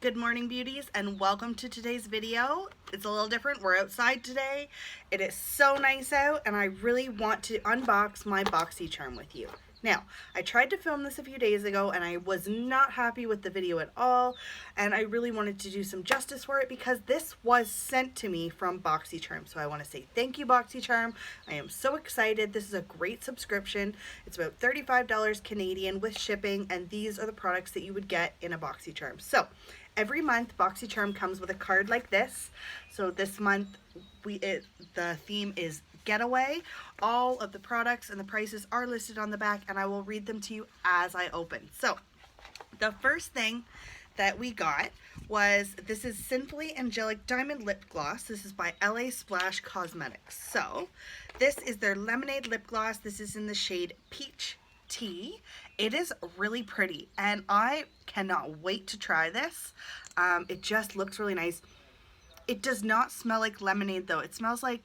Good morning, beauties, and welcome to today's video. It's a little different. We're outside today. It is so nice out, and I really want to unbox my BoxyCharm with you. Now, I tried to film this a few days ago, and I was not happy with the video at all, and I really wanted to do some justice for it because this was sent to me from BoxyCharm. So I want to say thank you, BoxyCharm. I am so excited. This is a great subscription. It's about $35 Canadian with shipping, and these are the products that you would get in a BoxyCharm. So every month, BoxyCharm comes with a card like this. So this month, the theme is Getaway. All of the products and the prices are listed on the back, and I will read them to you as I open. So the first thing that we got was, this is Simply Angelic Diamond Lip Gloss. This is by LA Splash Cosmetics. So this is their lemonade lip gloss. This is in the shade Peach Tea. It is really pretty, and I cannot wait to try this. It just looks really nice. It does not smell like lemonade though. It smells like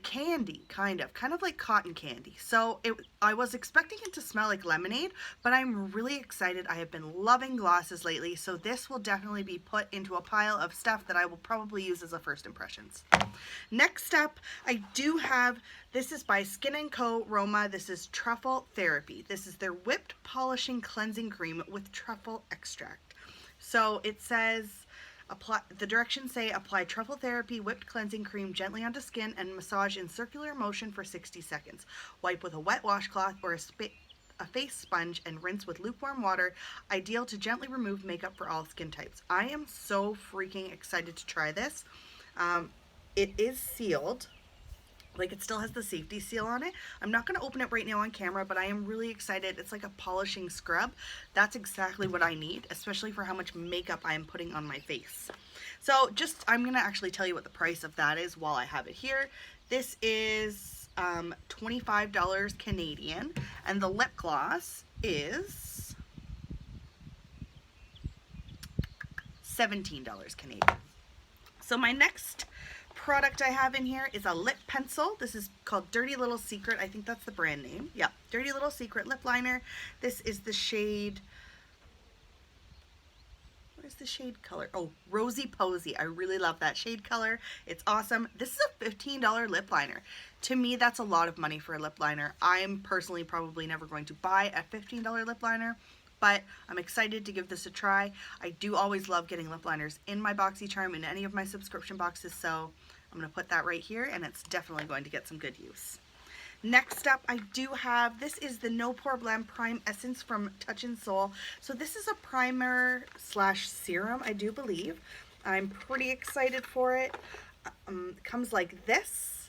candy, kind of like cotton candy. So I was expecting it to smell like lemonade, but I'm really excited. I have been loving glosses lately, so this will definitely be put into a pile of stuff that I will probably use as a first impressions. Next up, I do have, this is by Skin & Co. Roma. This is Truffle Therapy. This is their whipped polishing cleansing cream with truffle extract. So it says, the directions say apply Truffle Therapy whipped cleansing cream gently onto skin and massage in circular motion for 60 seconds. Wipe with a wet washcloth or a face sponge and rinse with lukewarm water. Ideal to gently remove makeup for all skin types. I am so freaking excited to try this. It is sealed. Like, it still has the safety seal on it. I'm not going to open it right now on camera, but I am really excited. It's like a polishing scrub. That's exactly what I need, especially for how much makeup I am putting on my face. So I'm going to actually tell you what the price of that is while I have it here. This is $25 Canadian, and the lip gloss is $17 Canadian. So my next product I have in here is a lip pencil. This is called Dirty Little Secret. I think that's the brand name. Yep, Dirty Little Secret lip liner. This is the shade, what is the shade color? Oh, Rosy Posy. I really love that shade color. It's awesome. This is a $15 lip liner. To me, that's a lot of money for a lip liner. I'm personally probably never going to buy a $15 lip liner, but I'm excited to give this a try. I do always love getting lip liners in my BoxyCharm in any of my subscription boxes, so I'm going to put that right here, and it's definitely going to get some good use. Next up, I do have, this is the No Pore Blend Prime Essence from Touch & Soul. So this is a primer slash serum, I do believe. I'm pretty excited for it. It comes like this,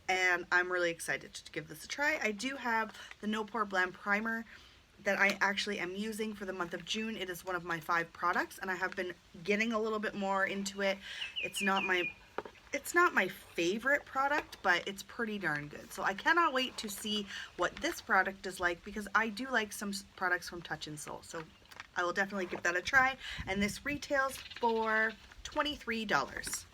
and I'm really excited to give this a try. I do have the No Pore Blend Primer that I actually am using for the month of June. It is one of my 5 products, and I have been getting a little bit more into it. It's not my favorite product, but it's pretty darn good. So I cannot wait to see what this product is like, because I do like some products from Touch & Soul. So I will definitely give that a try. And this retails for $23.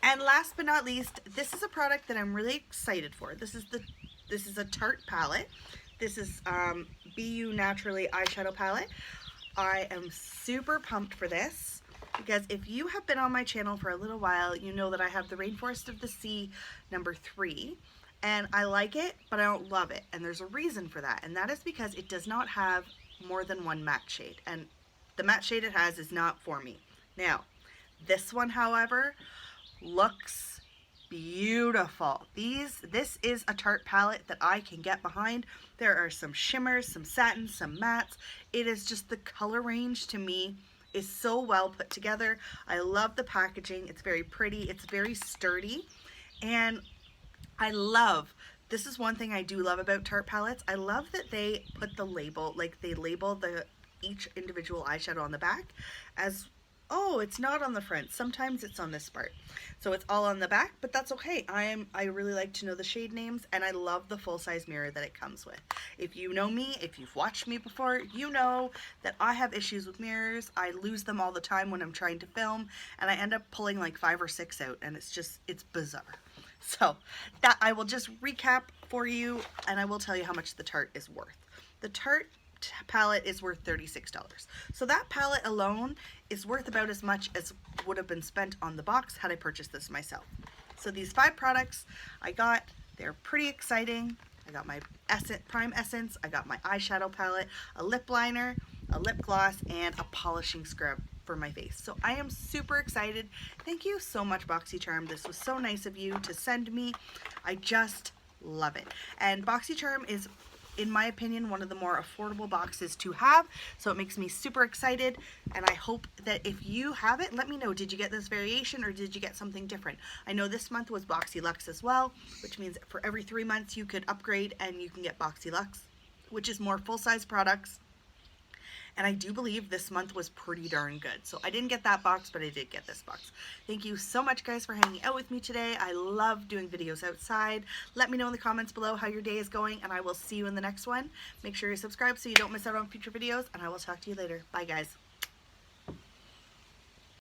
And last but not least, this is a product that I'm really excited for. This is a Tarte palette. This is BU Naturally eyeshadow palette. I am super pumped for this, because if you have been on my channel for a little while, you know that I have the Rainforest of the Sea #3, and I like it, but I don't love it, and there's a reason for that, and that is because it does not have more than one matte shade, and the matte shade it has is not for me. Now, this one, however, looks beautiful. This is a Tarte palette that I can get behind. There are some shimmers, some satins, some mattes. It is just, the color range to me is so well put together. I love the packaging. It's very pretty. It's very sturdy. And this is one thing I do love about Tarte palettes. I love that they put the label, like they label each individual eyeshadow on the back as, oh, it's not on the front. Sometimes it's on this part. So it's all on the back, but that's okay. I really like to know the shade names, and I love the full-size mirror that it comes with. If you know me, if you've watched me before, you know that I have issues with mirrors. I lose them all the time when I'm trying to film, and I end up pulling like 5 or 6 out, and it's bizarre. So that I will just recap for you, and I will tell you how much the Tarte is worth. The Tarte palette is worth $36. So that palette alone is worth about as much as would have been spent on the box had I purchased this myself. So these 5 products I got, they're pretty exciting. I got my Prime Essence, I got my eyeshadow palette, a lip liner, a lip gloss, and a polishing scrub for my face. So I am super excited. Thank you so much, BoxyCharm. This was so nice of you to send me. I just love it. And BoxyCharm is, in my opinion, one of the more affordable boxes to have, so it makes me super excited, and I hope that if you have it, let me know, did you get this variation or did you get something different? I know this month was Boxy Luxe as well, which means for every 3 months you could upgrade and you can get Boxy Luxe, which is more full-size products. And I do believe this month was pretty darn good. So I didn't get that box, but I did get this box. Thank you so much, guys, for hanging out with me today. I love doing videos outside. Let me know in the comments below how your day is going, and I will see you in the next one. Make sure you subscribe so you don't miss out on future videos, and I will talk to you later. Bye, guys.